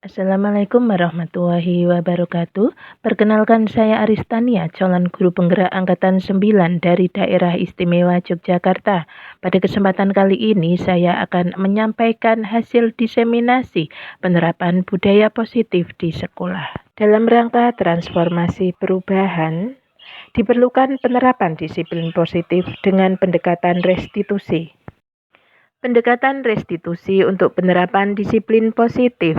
Assalamualaikum warahmatullahi wabarakatuh. Perkenalkan saya Aristania, calon guru penggerak angkatan 9 dari Daerah Istimewa Yogyakarta. Pada kesempatan kali ini saya akan menyampaikan hasil diseminasi penerapan budaya positif di sekolah. Dalam rangka transformasi perubahan, diperlukan penerapan disiplin positif dengan pendekatan restitusi. Pendekatan restitusi untuk penerapan disiplin positif.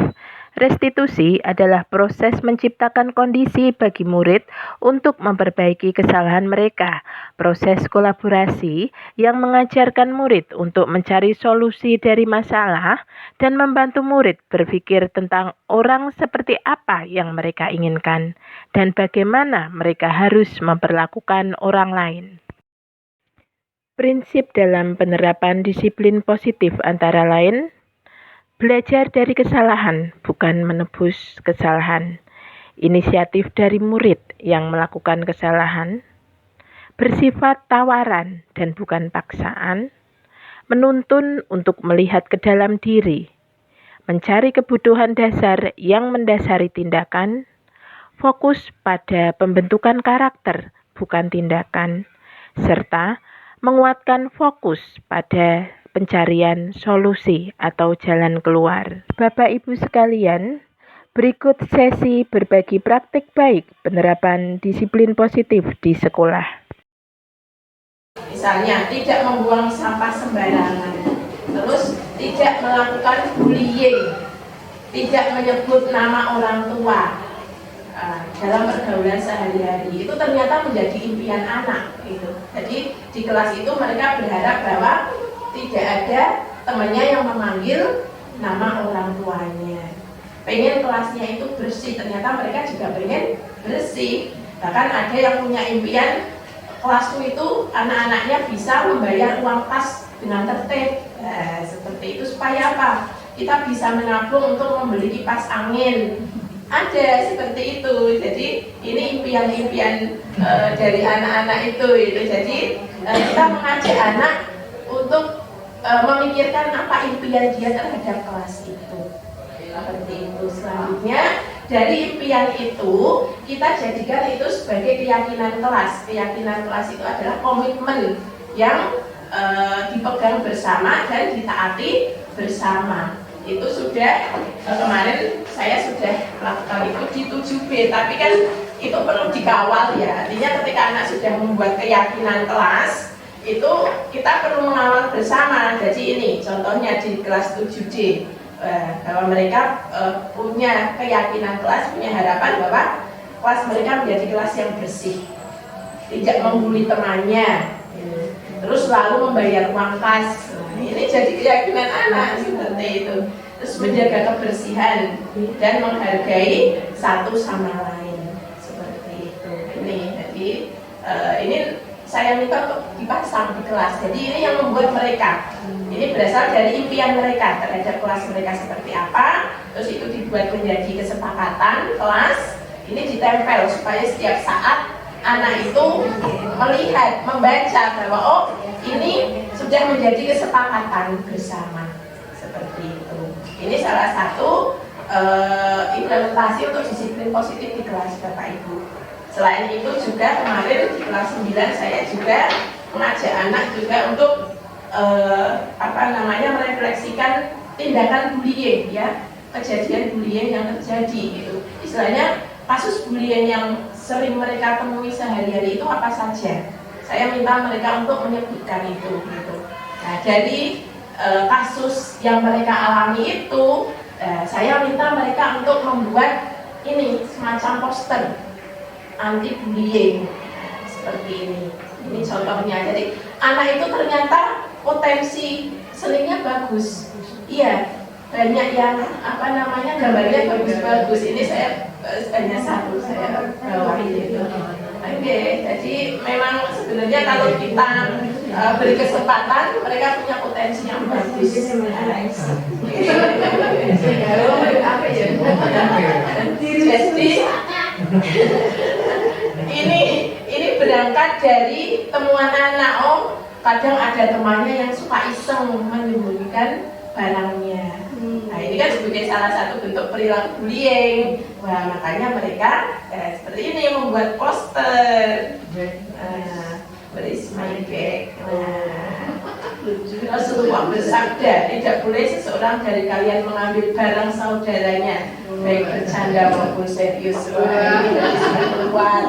Restitusi adalah proses menciptakan kondisi bagi murid untuk memperbaiki kesalahan mereka. Proses kolaborasi yang mengajarkan murid untuk mencari solusi dari masalah dan membantu murid berpikir tentang orang seperti apa yang mereka inginkan dan bagaimana mereka harus memperlakukan orang lain. Prinsip dalam penerapan disiplin positif antara lain, belajar dari kesalahan, bukan menebus kesalahan. Inisiatif dari murid yang melakukan kesalahan, bersifat tawaran dan bukan paksaan, menuntun untuk melihat ke dalam diri, mencari kebutuhan dasar yang mendasari tindakan, fokus pada pembentukan karakter, bukan tindakan, serta menguatkan fokus pada pencarian solusi atau jalan keluar. Bapak Ibu sekalian, berikut sesi berbagi praktik baik penerapan disiplin positif di sekolah. Misalnya, tidak membuang sampah sembarangan, terus tidak melakukan bullying, tidak menyebut nama orang tua dalam pergaulan sehari-hari. Itu ternyata menjadi impian anak gitu. Jadi di kelas itu mereka berharap bahwa tidak ada temannya yang memanggil nama orang tuanya. Pengen kelasnya itu bersih, ternyata mereka juga pengen bersih. Bahkan ada yang punya impian kelasku itu anak-anaknya bisa membayar uang pas dengan tertib. Seperti itu supaya apa? Kita bisa menabung untuk membeli kipas angin. Ada seperti itu. Jadi ini impian-impian dari anak-anak itu. Jadi kita mengajak anak untuk memikirkan apa impian dia terhadap kelas itu. Seperti itu. Selanjutnya dari impian itu kita jadikan itu sebagai keyakinan kelas. Keyakinan kelas itu adalah komitmen yang dipegang bersama dan ditaati bersama. Itu sudah kemarin saya sudah melakukan itu di 7B, tapi kan itu perlu dikawal ya. Artinya ketika anak sudah membuat keyakinan kelas, itu kita perlu mengawal bersama. Jadi ini contohnya di kelas 7D, bahwa mereka punya keyakinan kelas, punya harapan bahwa kelas mereka menjadi kelas yang bersih, tidak membuli temannya, terus selalu membayar uang kas. Ini jadi keyakinan anak seperti itu. Terus menjaga kebersihan dan menghargai satu sama lain seperti itu. Ini saya minta untuk dipasang di kelas. Jadi ini yang membuat mereka. Ini berasal dari impian mereka terhadap kelas mereka seperti apa. Terus itu dibuat menjadi kesepakatan kelas. Ini ditempel supaya setiap saat anak itu melihat, membaca bahwa oh ini sudah menjadi kesepakatan bersama seperti itu. Ini salah satu implementasi untuk disiplin positif di kelas Bapak Ibu. Selain itu juga kemarin di kelas 9 saya juga mengajak anak juga untuk merefleksikan tindakan bullying ya, kejadian bullying yang terjadi gitu. Istilahnya kasus bullying yang sering mereka temui sehari-hari itu apa saja. Saya minta mereka untuk menyebutkan itu gitu. Nah, dari kasus yang mereka alami itu saya minta mereka untuk membuat ini semacam poster anti bullying seperti ini. Ini contohnya. Jadi anak itu ternyata potensi seninya bagus. Iya, banyak yang gambarnya bagus-bagus. Ini saya hanya satu saya bawain itu. Oke, jadi memang sebenarnya kalau kita beri kesempatan, mereka punya potensi yang bagus. Jadi ini berangkat dari temuan anak. Kadang ada temannya yang suka iseng menyembunyikan barangnya. Nah ini kan sebagai salah satu bentuk perilaku bullying. Wah makanya mereka seperti ini membuat poster. Where is my bag? Rasulullah bersabda, tidak boleh seseorang dari kalian mengambil barang saudaranya, baik bercanda maupun serius. Ini keluar.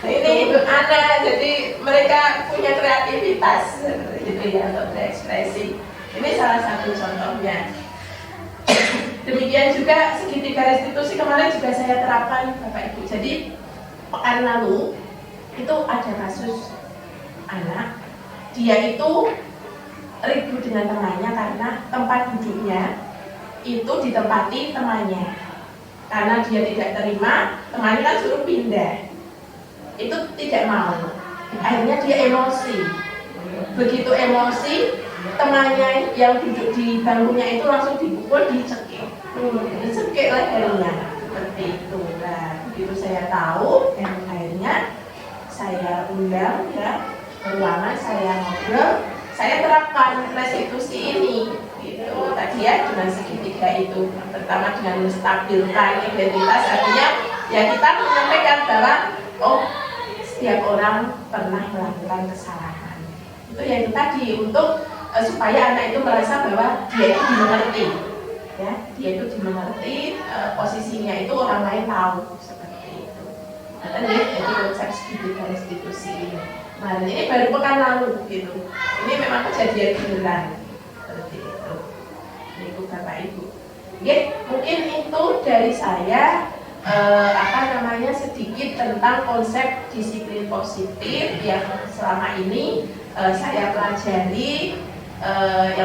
Ini itu anak, jadi mereka punya kreativitas, gitu ya, untuk berekspresi. Ini salah satu contohnya. Demikian juga segitiga restitusi kemarin juga saya terapkan, Bapak Ibu. Jadi pekan lalu itu ada kasus anak, dia itu ribut dengan temannya karena tempat duduknya itu ditempati temannya. Karena dia tidak terima, temannya kan suruh pindah. Itu tidak mau. Akhirnya dia emosi. Begitu emosi, temannya yang duduk di bangkunya itu langsung dipukul, dicekik. Dicekik lehernya. Seperti itu. Nah, begitu saya tahu, akhirnya saya undang ya ruangan, saya ngobrol, saya terapkan restitusi ini gitu. Tadi ya dengan segitiga itu, pertama dengan menstabilkan identitas, artinya ya kita menyampaikan bahwa oh setiap orang pernah melakukan kesalahan. Itu ya itu tadi untuk supaya anak itu merasa bahwa dia itu dimengerti, ya dia itu dimengerti, posisinya itu orang lain tahu. Jadi konsep segitiga restitusi ini. Nah, ini baru pekan lalu gitu. Ini memang kejadian beneran seperti itu. Ibu Bapak Ibu. Oke, mungkin itu dari saya sedikit tentang konsep disiplin positif yang selama ini saya pelajari. Yang